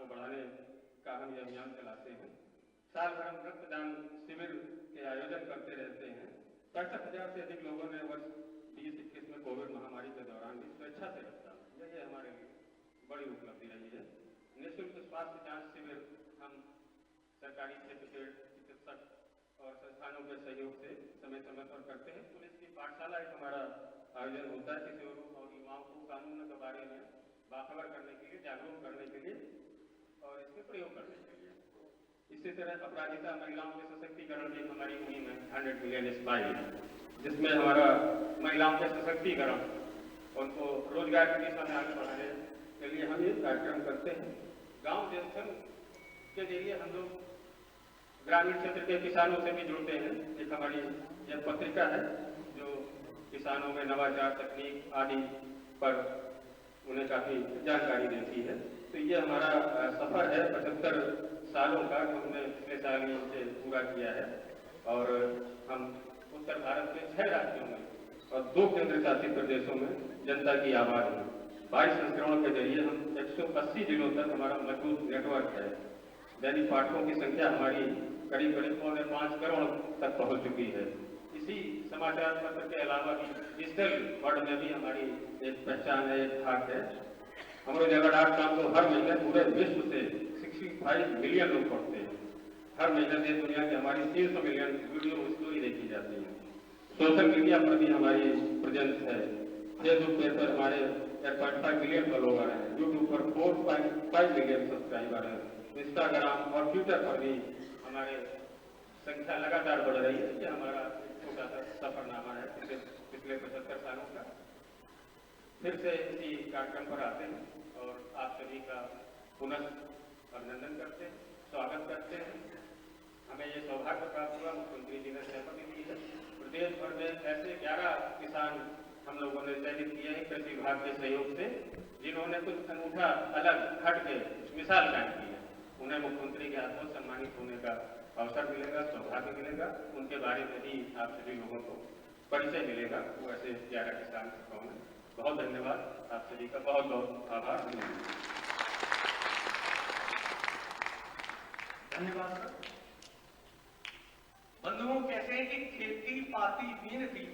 को बढ़ाने का हम ये अभियान चलाते हैं। साल भर हम रक्तदान शिविर के आयोजन करते रहते हैं। 65,000 से अधिक लोगों ने वर्ष 2021 में कोविड महामारी के दौरान भी स्वेच्छा से रक्तदान किया। ये हमारे लिए बड़ी उपलब्धि रही है। निःशुल्क स्वास्थ्य जांच शिविर हम सरकारी क्षेत्र के चिकित्सक और संस्थानों के सहयोग से समय समय पर करते हैं। पुलिस की पाठशाला एक हमारा आयोजन होता है किशोरों और युवाओं को कानून के बारे में बाखबर करने के लिए, जागरूक करने के लिए और इसके प्रयोग करने के लिए। इसी तरह अपराधिता महिलाओं के सशक्तिकरण की हमारी मुहिम है 100 मिलियन स्माइल, जिसमें हमारा महिलाओं के सशक्तिकरण, उनको रोजगार की दिशा में आगे बढ़ाने के लिए हम ये कार्यक्रम करते हैं। गांव जनसंघ के जरिए हम लोग ग्रामीण क्षेत्र के किसानों से भी जुड़ते हैं। एक हमारी यह पत्रिका है जो किसानों में नवाचार, तकनीक आदि पर उन्हें काफ़ी जानकारी देती है। तो ये हमारा सफ़र है 75 सालों का, जो हमने पिछले साल ही इसे पूरा किया है। और हम उत्तर भारत के 6 राज्यों में और 2 केंद्र शासित प्रदेशों में जनता की आवाज़ में 22 संस्करणों के जरिए हम 180 जिलों तक हमारा मजबूत नेटवर्क है। दैनिक पाठकों की संख्या हमारी करीब 5.25 करोड़ तक पहुंच चुकी है। इसी समाचार पत्र के अलावा भी डिजिटल वर्ल्ड में भी हमारी एक पहचान है, एक खाक है। Amroj.com को हर महीने पूरे विश्व से 65 मिलियन लोग पढ़ते हैं। हर महीने देश दुनिया की हमारी 300 मिलियन वीडियो स्टोरी देखी जाती है। सोशल मीडिया पर भी हमारी प्रेजेंस है। फेसबुक पेज पर हमारे 8.5 मिलियन फॉलोवर हैं। यूट्यूब पर 4.5 मिलियन सब्सक्राइबर हैं। इंस्टाग्राम और ट्विटर पर भी हमारे संख्या लगातार बढ़ रही है। ये हमारा छोटा सा सफरनामा है पिछले 75 सालों का। फिर से इसी कार्यक्रम पर आते हैं और आप सभी का पुनः अभिनंदन करते हैं, स्वागत करते हैं। हमें ये सौभाग्य प्राप्त हुआ, मुख्यमंत्री जी ने सहमति दी है। प्रदेश भर में ऐसे 11 किसान हम लोगों ने चयनित किए हैं कृषि विभाग के सहयोग से, जिन्होंने कुछ अनूठा, अलग, हट के मिसाल कायम की है। उन्हें मुख्यमंत्री के हाथों सम्मानित होने का अवसर मिलेगा, सौभाग्य मिलेगा। उनके बारे में भी आप सभी लोगों को परिचय मिलेगा। वो ऐसे 11 किसान कौन है। बहुत धन्यवाद, आप सभी का बहुत बहुत आभार। धन्यवाद सर। बंधुओं, कहते हैं कि खेती पाती बीन थी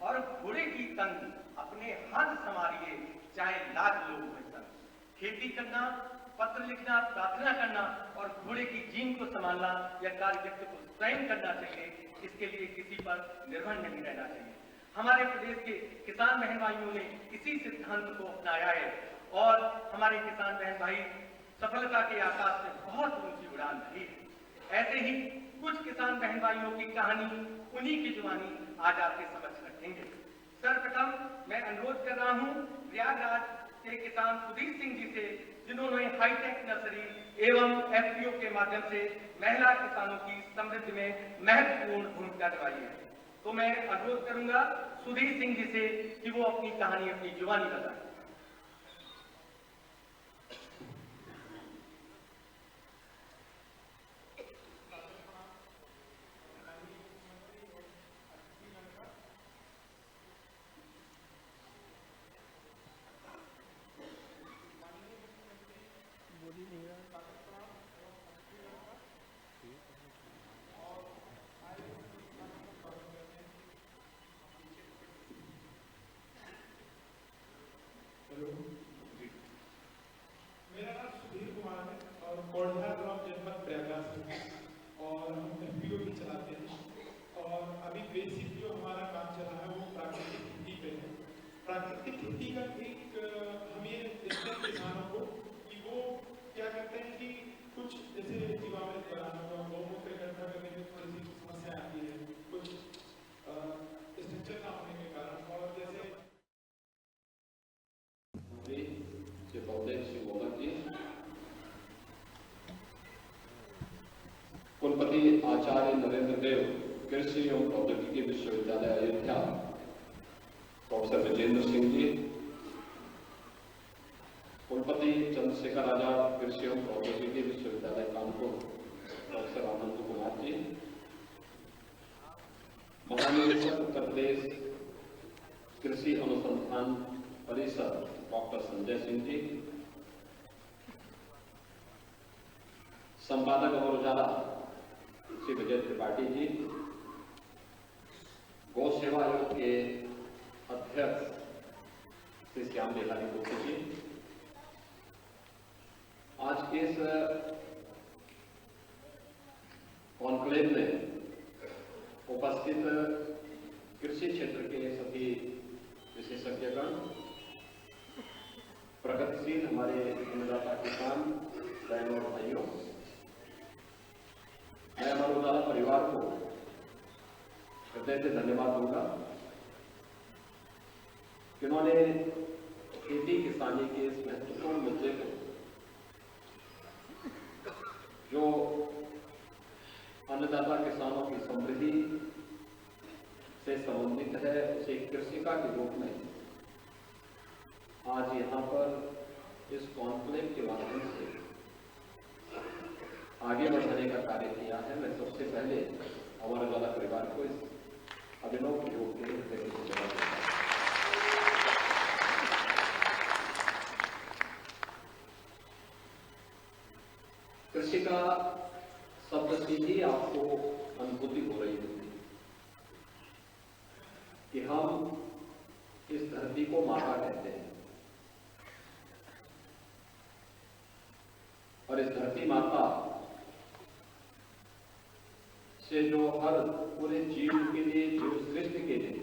और घोड़े की तंग, अपने हाथ संभालिए चाहे लाख लोग हुए सन। खेती करना, पत्र लिखना, प्रार्थना करना और घोड़े की जीन को संभालना या कार्य व्यक्ति को स्वयं करना चाहिए। इसके लिए किसी पर निर्भर नहीं रहना चाहिए। हमारे प्रदेश के किसान बहन भाइयों ने इसी सिद्धांत को अपनाया है और हमारे किसान बहन भाई सफलता के आकाश में बहुत ऊंची उड़ान भरी है। ऐसे ही कुछ किसान बहन भाइयों की कहानी, उन्हीं की जुबानी आज आपके समक्ष रखेंगे। सर्वप्रथम मैं अनुरोध कर रहा हूं प्रयागराज के किसान सुधीर सिंह जी से, जिन्होंने हाईटेक नर्सरी एवं एफपीओ के माध्यम से महिला किसानों की समृद्धि में महत्वपूर्ण भूमिका निभाई है। तो मैं अनुरोध करूंगा सुधीर सिंह जी से कि वो अपनी कहानी, अपनी जुबानी बताएं। मेरा नाम सुधीर कुमार है और कोढ़ा ब्लॉक जनपद प्रयागराज से है और हम एफपीओ भी चलाते हैं। और अभी बेसिक जो हमारा काम चल रहा है वो प्राकृतिक खेती पे है। प्राकृतिक खेती का एक हम ये देखते हैं किसानों को कि वो क्या करते हैं कि कुछ जैसे जीवामृत बनाना हुआ, गौमूत्र इकट्ठा करने में थोड़ी सी समस्या आती है, कुछ स्ट्रक्चर ना होने के कारण। और जैसे के पौधे श्री मोहम्मद जी, कुलपति आचार्य नरेंद्र देव, कृषि एवं प्रौद्योगिकी विश्वविद्यालय अयोध्या, प्रोफेसर विजेंद्र सिंह जी, कुलपति चंद्रशेखर आजाद, कृषि एवं प्रौद्योगिकी विश्वविद्यालय कानपुर, प्रोफेसर आनंद कुमार जी, महानिदेशक उत्तर प्रदेश कृषि अनुसंधान परिषद डॉक्टर संजय सिंह जी, संपादक अमर उजाला श्री विजय त्रिपाठी जी, गौ सेवा आयोग के अध्यक्ष श्री श्याम बेलानी गुप्ता जी, आज के इस कॉन्क्लेव में उपस्थित कृषि क्षेत्र के सभी विशेषज्ञगण, प्रगतिशील हमारे अन्नदाता किसान बहनों और भाइयों, मैं अमर उजाला परिवार को हृदय से धन्यवाद दूंगा कि उन्होंने खेती किसानी के इस महत्वपूर्ण मुद्दे को, जो अन्नदाता किसानों की समृद्धि से संबंधित है, उसे कृषिका के रूप में आज यहाँ पर इस कॉन्क्लेव के माध्यम से आगे बढ़ाने का कार्य किया है। मैं सबसे पहले अमर उजाला परिवार को इस अभिनव प्रयोग के लिए धन्यवाद देता हूं। कृषि का शब्द से ही आपको अनुभूति हो रही होगी कि हम इस धरती को माता कहते हैं और इस धरती माता से जो हर पूरे जीव के लिए, जीव सृष्टि के लिए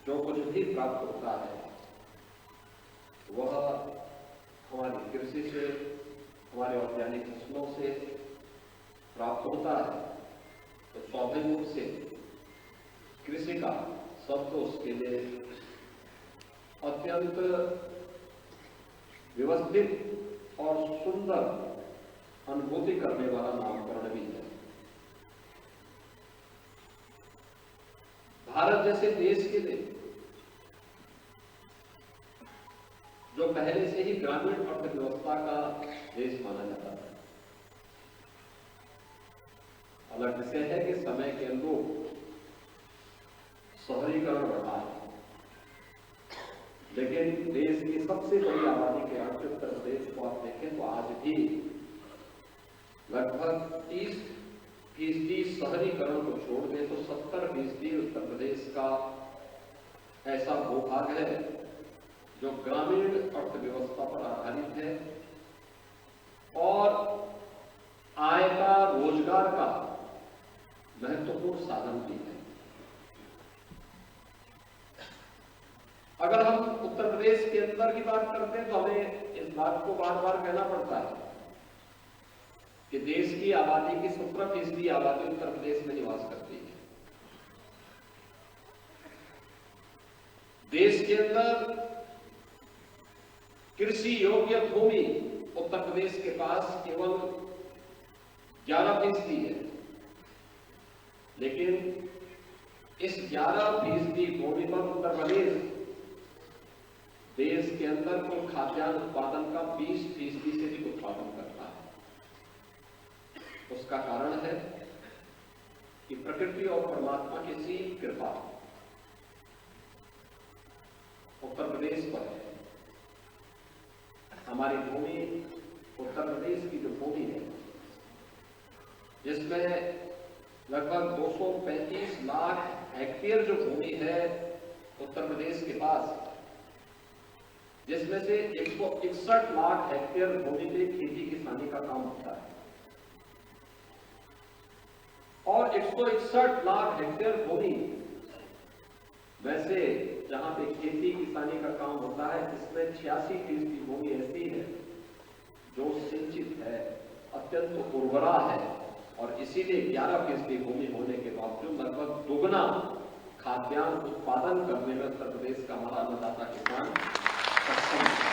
जो कुछ भी प्राप्त होता है वह हमारी कृषि से, हमारे ऑर्गेनिक फसलों से प्राप्त होता है। तो स्वाभाविक रूप से कृषि का शब्द उसके लिए अत्यंत व्यवस्थित और सुंदर अनुभूति करने वाला नामकरण भी है। भारत जैसे देश के लिए, जो पहले से ही ग्रामीण अर्थव्यवस्था का देश माना जाता है, अलग विषय है कि समय के अनुरूप शहरीकरण बढ़ा है, लेकिन देश की सबसे बड़ी आबादी के राज्य उत्तर प्रदेश को आप देखें तो आज भी लगभग 30% शहरीकरण को छोड़ दें तो 70% उत्तर प्रदेश का ऐसा भूभाग है जो ग्रामीण अर्थव्यवस्था पर आधारित है और आय का, रोजगार का महत्वपूर्ण साधन भी है। अगर हम उत्तर प्रदेश के अंदर की बात करते हैं तो हमें इस बात को बार बार कहना पड़ता है कि देश की आबादी की 17% आबादी उत्तर प्रदेश में निवास करती है। देश के अंदर कृषि योग्य भूमि उत्तर प्रदेश के पास केवल 11% है, लेकिन इस 11% भूमि पर उत्तर प्रदेश देश के अंदर कुल खाद्यान्न उत्पादन का 20% से भी उत्पादन करता है। उसका कारण है कि प्रकृति और परमात्मा की सीम कृपा उत्तर प्रदेश पर है। हमारी भूमि, उत्तर प्रदेश की जो भूमि है, जिसमें लगभग 235 लाख हेक्टेयर जो भूमि है उत्तर प्रदेश के पास, जिसमें से 161 लाख हेक्टेयर भूमि पे खेती किसानी का काम होता है और 161 लाख हेक्टेयर भूमि वैसे जहां पे खेती किसानी का काम होता है, इसमें 86% भूमि ऐसी है जो सिंचित है, अत्यंत उर्वरा है और इसीलिए 11% भूमि होने के बावजूद लगभग दोगुना खाद्यान्न उत्पादन करने में उत्तर प्रदेश का हमारा अन्नदाता किसान सक्षम है।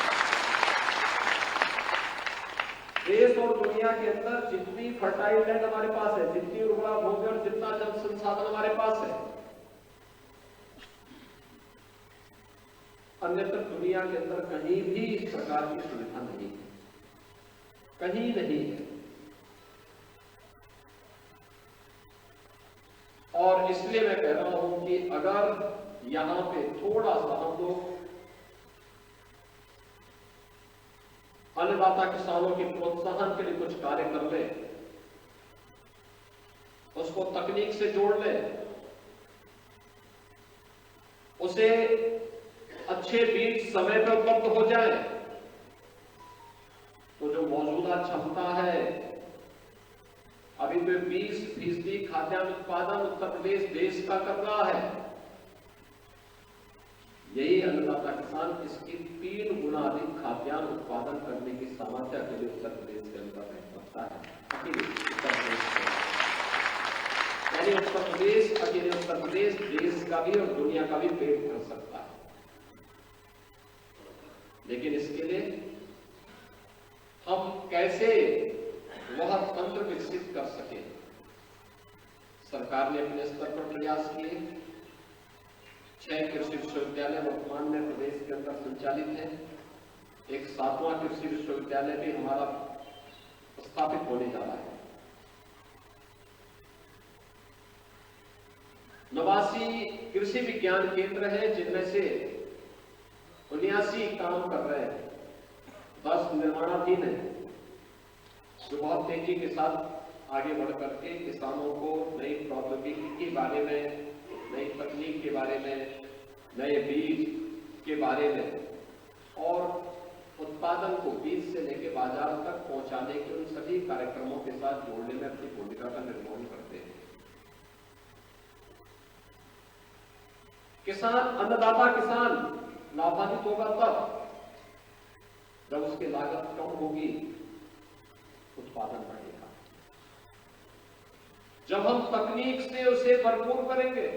देश और दुनिया के अंदर जितनी फर्टाइल लैंड हमारे पास है, जितनी उर्वरा भूमि और जितना जल संसाधन हमारे पास है, अन्यत्र दुनिया के अंदर कहीं भी इस प्रकार की सुविधा नहीं है, कहीं नहीं है। और इसलिए मैं कह रहा हूं कि अगर यहां पे थोड़ा सा हम लोग अन्नदाता किसानों के प्रोत्साहन के लिए कुछ कार्य कर ले, उसको तकनीक से जोड़ ले, उसे अच्छे बीज समय पर उपलब्ध हो जाए, तो जो मौजूदा क्षमता है, अभी तो 20% खाद्यान्न उत्पादन उत्तर प्रदेश देश का कर रहा है। यही अन्नदाता किसान इसकी 3 गुना अधिक खाद्यान्न उत्पादन करने की सामर्थ्य के लिए उत्तर प्रदेश के अंदर रखता है। अकेले उत्तर प्रदेश देश का भी और दुनिया का भी पेट भर सकता है। लेकिन इसके लिए हम कैसे वह तंत्र विकसित कर सके। सरकार ने अपने स्तर पर प्रयास किए। 6 कृषि विश्वविद्यालय वर्तमान में प्रदेश के अंदर संचालित है। एक 7वां कृषि विश्वविद्यालय भी हमारा स्थापित होने जा रहा है। 89 कृषि विज्ञान केंद्र है, जिनमें से 79 काम कर रहे हैं, 10 निर्माणाधीन है, जो बहुत तेजी के साथ आगे बढ़ करके किसानों को नई प्रौद्योगिकी के बारे में, नई तकनीक के बारे में, नए बीज के बारे में और उत्पादन को बीज से लेकर बाजार तक पहुंचाने के उन सभी कार्यक्रमों के साथ जोड़ने में अपनी भूमिका का निर्वहन करते हैं। किसान, अन्नदाता किसान लाभान्वित होगा तब जब उसकी लागत कम होगी, उत्पादन बढ़ेगा। जब हम तकनीक से उसे भरपूर करेंगे,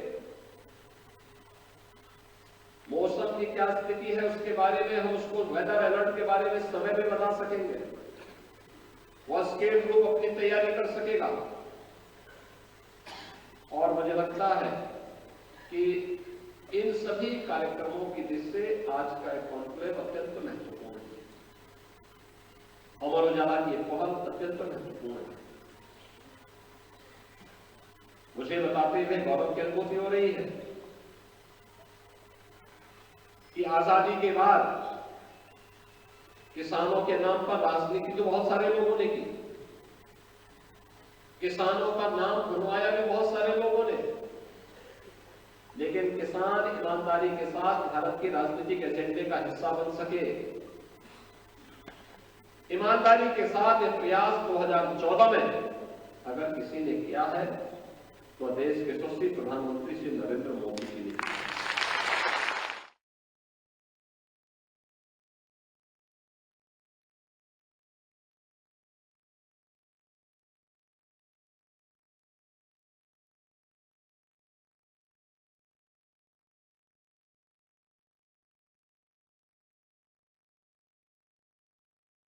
मौसम की क्या स्थिति है उसके बारे में हम उसको वेदर अलर्ट के बारे में समय में बता सकेंगे, वह स्केल ग्रुप अपनी तैयारी कर सकेगा। और मुझे लगता है कि इन सभी कार्यक्रमों की दृष्टि से आज का कॉन्क्लेव अत्यंत महत्वपूर्ण है। अमर उजाला की पहल अत्यंत महत्वपूर्ण है। मुझे बताते हुए गौरव की अनुभूति हो रही है कि आजादी के बाद किसानों के नाम पर राजनीति तो बहुत सारे लोगों ने की, किसानों का नाम बनवाया भी बहुत सारे लोगों ने, लेकिन किसान ईमानदारी के साथ भारत के राजनीतिक एजेंडे का हिस्सा बन सके, ईमानदारी के साथ यह प्रयास 2014 में अगर किसी ने किया है तो देश के यशस्वी प्रधानमंत्री श्री नरेंद्र मोदी जी